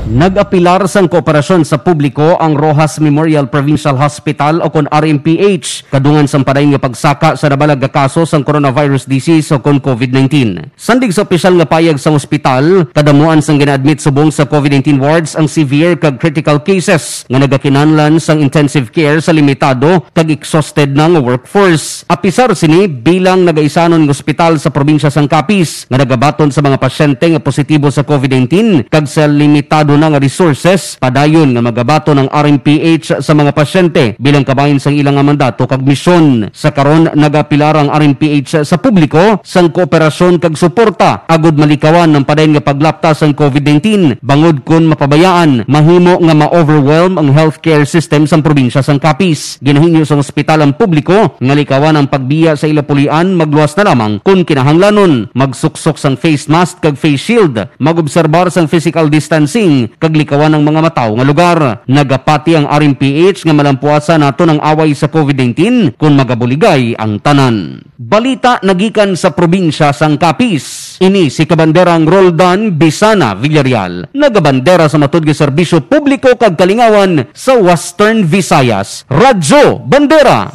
Nag-apilar sang kooperasyon sa publiko ang Rojas Memorial Provincial Hospital o kon RMPH kadungan sang paday nga pagsaka sa nabalag nga kaso sang coronavirus disease o kon COVID-19. Sandig sa opisyal nga payag sang ospital, kadamuan sang gina-admit subong sa COVID-19 wards ang severe kag critical cases nga nagakinahanglan sang intensive care sa limitado kag exhausted na nga workforce. Apisar sini bilang nagaisanon ng ospital sa probinsya sang Capiz nga nagabaton sa mga pasyente nga positibo sa COVID-19 kag sa limitado na nga resources padayon nga magabato ng RMPH sa mga pasyente bilang kabahin sang ilang mandato kag misyon. Sa karon nagapilar ang RMPH sa publiko sang kooperasyon kag suporta agud malikawan ng padayon nga paglapta sang COVID-19 bangod kun mapabayaan mahimo nga ma-overwhelm ang healthcare system sang probinsya sang Capiz. Ginahinyo sa ospital ang publiko nga likawan ang pagbiya sa ilapulian magluwas na lamang kun kinahanglanon magsuksok sang face mask kag face shield, magobserbar sang physical distancing kag likawan ng mga mataw nga lugar. Nagapati ang RMPH nga malampuasa nato ng away sa COVID-19 kung magabuligay ang tanan. Balita nagikan sa probinsya sang Capiz. Ini si kabanderang Roldan Bisana Villarreal, nagabandera sa matud nga serbisyo publiko kag kalingawan sa Western Visayas. Radyo Bandera.